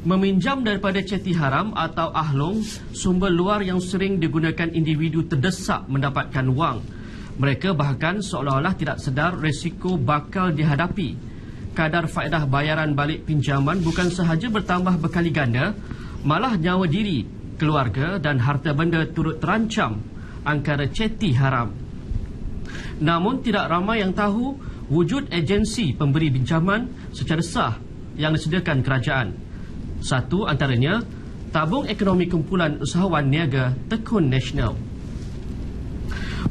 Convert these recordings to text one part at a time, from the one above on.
Meminjam daripada ceti haram atau ahlong, sumber luar yang sering digunakan individu terdesak mendapatkan wang. Mereka bahkan seolah-olah tidak sedar risiko bakal dihadapi. Kadar faedah bayaran balik pinjaman bukan sahaja bertambah berkali ganda, malah nyawa diri, keluarga dan harta benda turut terancam angkara ceti haram. Namun tidak ramai yang tahu wujud agensi pemberi pinjaman secara sah yang disediakan kerajaan. Satu antaranya, Tabung Ekonomi Kumpulan Usahawan Niaga Tekun Nasional.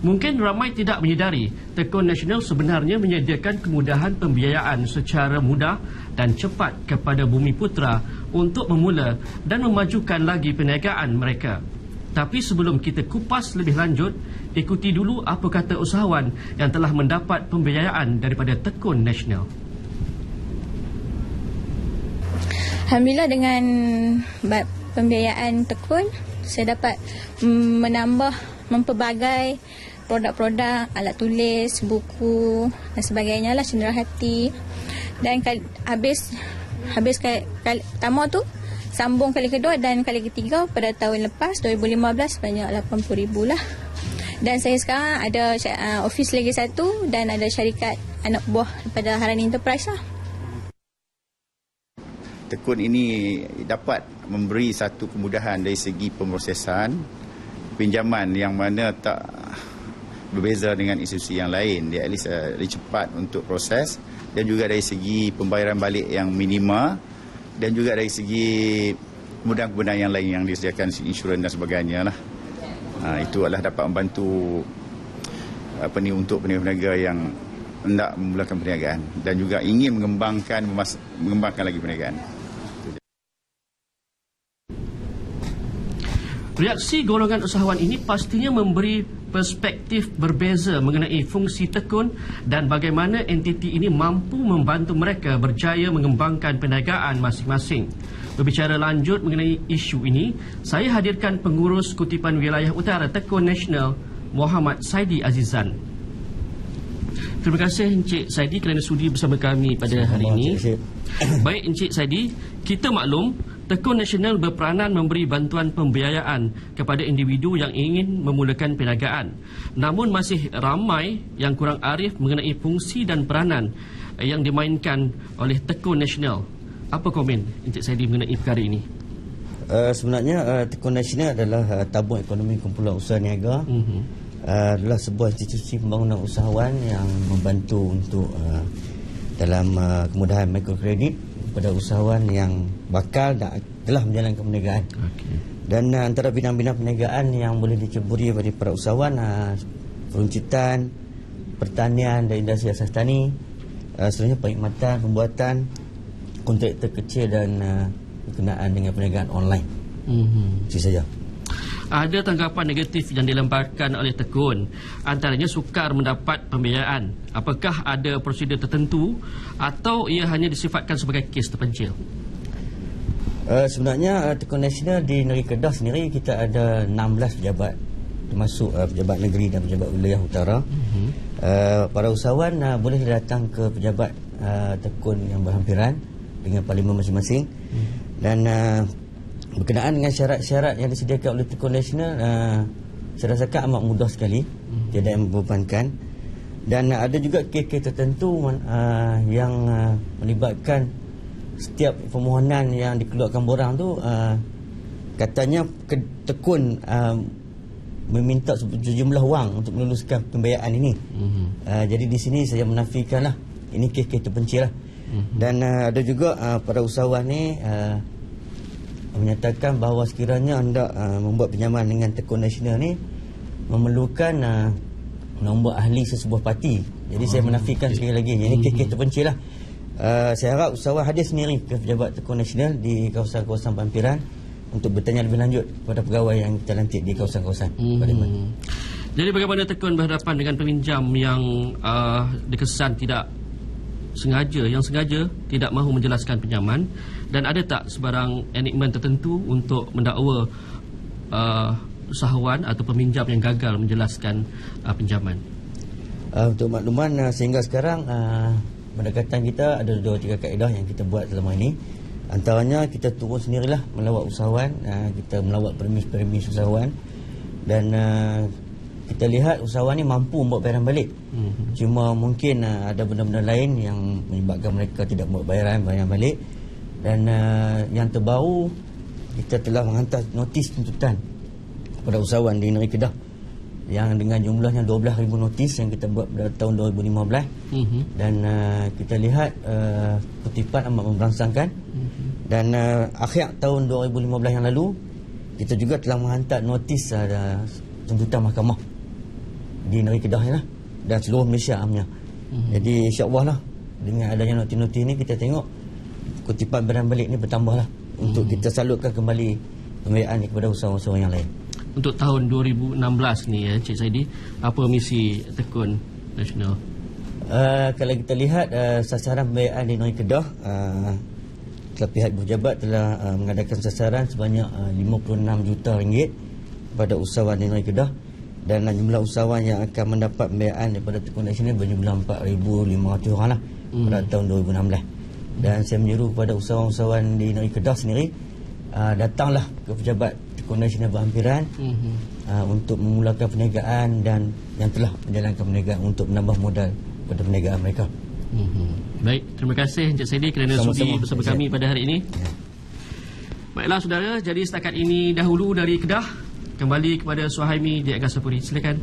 Mungkin ramai tidak menyedari, Tekun Nasional sebenarnya menyediakan kemudahan pembiayaan secara mudah dan cepat kepada bumi putera untuk memula dan memajukan lagi perniagaan mereka. Tapi sebelum kita kupas lebih lanjut, ikuti dulu apa kata usahawan yang telah mendapat pembiayaan daripada Tekun Nasional. Alhamdulillah, dengan pembiayaan Tekun, saya dapat mempelbagai produk-produk, alat tulis, buku dan sebagainya lah, cenderahati. Dan habis kali pertama tu, sambung kali kedua dan kali ketiga pada tahun lepas 2015 sebanyak 80,000 lah. Dan saya sekarang ada office lagi satu dan ada syarikat anak buah daripada Harani Enterprise lah. Tekun ini dapat memberi satu kemudahan dari segi pemrosesan pinjaman yang mana tak berbeza dengan institusi yang lain. Dia at least lebih cepat untuk proses, dan juga dari segi pembayaran balik yang minima, dan juga dari segi kemudahan-kemudahan yang lain yang disediakan, insurans dan sebagainya lah. Itu adalah dapat membantu untuk peniaga yang hendak memulakan perniagaan dan juga ingin mengembangkan lagi perniagaan. Reaksi golongan usahawan ini pastinya memberi perspektif berbeza mengenai fungsi Tekun dan bagaimana entiti ini mampu membantu mereka berjaya mengembangkan perniagaan masing-masing. Berbicara lanjut mengenai isu ini, saya hadirkan pengurus Kutipan Wilayah Utara Tekun Nasional, Muhammad Saidi Azizan. Terima kasih Encik Saidi kerana sudi bersama kami pada hari ini. Baik Encik Saidi, kita maklum Tekun Nasional berperanan memberi bantuan pembiayaan kepada individu yang ingin memulakan perniagaan. Namun masih ramai yang kurang arif mengenai fungsi dan peranan yang dimainkan oleh Tekun Nasional. Apa komen Encik Saidi mengenai perkara ini? Sebenarnya Tekun Nasional adalah Tabung Ekonomi Kumpulan Usaha Niaga. Adalah sebuah institusi pembangunan usahawan yang membantu untuk dalam kemudahan mikrokredit kepada usahawan yang bakal telah menjalankan perniagaan. Dan antara bidang-bidang perniagaan yang boleh diceburi bagi para usahawan, peruncitan, pertanian dan industri asas tani, seterusnya perkhidmatan, pembuatan, kontraktor kecil dan berkenaan dengan perniagaan online. Itu saja. Ada tanggapan negatif yang dilemparkan oleh Tekun, antaranya sukar mendapat pembiayaan. Apakah ada prosedur tertentu atau ia hanya disifatkan sebagai kes terpencil? Sebenarnya Tekun Nasional di negeri Kedah sendiri kita ada 16 pejabat, termasuk pejabat negeri dan pejabat wilayah utara. Para usahawan boleh datang ke pejabat Tekun yang berhampiran dengan parlimen masing-masing. Dan berkenaan dengan syarat-syarat yang disediakan oleh Tekun Nasional, saya rasakan amat mudah sekali, tidak membebankan. Dan ada juga kes-kes tertentu yang melibatkan setiap permohonan yang dikeluarkan borang tu, katanya Tekun meminta sejumlah wang untuk meluluskan pembiayaan ini. Jadi di sini saya menafikanlah ini kes-kes terpencil lah. Dan ada juga para usahawan ni menyatakan bahawa sekiranya hendak membuat pinjaman dengan Tekun Nasional ni memerlukan nombor ahli sesebuah parti. Jadi saya menafikan sekali lagi, ini kes-kes terpencil lah. Saya harap usahawan hadir sendiri ke pejabat Tekun Nasional di kawasan-kawasan parlimen untuk bertanya lebih lanjut kepada pegawai yang kita lantik di kawasan-kawasan parlimen. Jadi bagaimana Tekun berhadapan dengan peminjam yang dikesan tidak sengaja tidak mahu menjelaskan pinjaman, dan ada tak sebarang enigmen tertentu untuk mendakwa usahawan atau peminjam yang gagal menjelaskan pinjaman? Untuk makluman, sehingga sekarang pendekatan kita ada 2-3 kaedah yang kita buat selama ini. Antaranya kita turun sendirilah melawat usahawan, kita melawat premis-premis usahawan, dan kita lihat usahawan ni mampu membawa bayaran balik. Cuma mungkin ada benda-benda lain yang menyebabkan mereka tidak membawa bayaran balik. Dan yang terbaru, kita telah menghantar notis tuntutan kepada usahawan di negeri Kedah yang dengan jumlahnya 12,000 notis yang kita buat pada tahun 2015. Dan kita lihat kutipan amat memberangsangkan. Dan akhir tahun 2015 yang lalu, kita juga telah menghantar notis tuntutan mahkamah di negeri Kedah lah, dan seluruh Malaysia amnya. Jadi insya-Allah lah, dengan adanya notis-notis ni, kita tengok kutipan bayaran balik ni bertambah lah, untuk kita salurkan kembali pembiayaan ni kepada usahawan-usahawan yang lain. Untuk tahun 2016 ni Cik Saidi, apa misi Tekun Nasional? Kalau kita lihat sasaran pembiayaan di negeri Kedah, pihak pejabat telah mengadakan sasaran sebanyak 56 juta ringgit kepada usahawan di negeri Kedah, dan jumlah usahawan yang akan mendapat pembiayaan daripada Tekun Nasional berjumlah 4,500 orang lah pada tahun 2016. Dan saya menyeru kepada usahawan-usahawan di negeri Kedah sendiri, datanglah ke pejabat Tekun Nasional berhampiran untuk memulakan perniagaan, dan yang telah menjalankan perniagaan untuk menambah modal pada perniagaan mereka. Baik, terima kasih Encik Saidi kerana sudi bersama kami pada hari ini. Baiklah saudara, jadi setakat ini dahulu dari Kedah. Kembali kepada Suhaimi di Angkasa Puri. Silakan.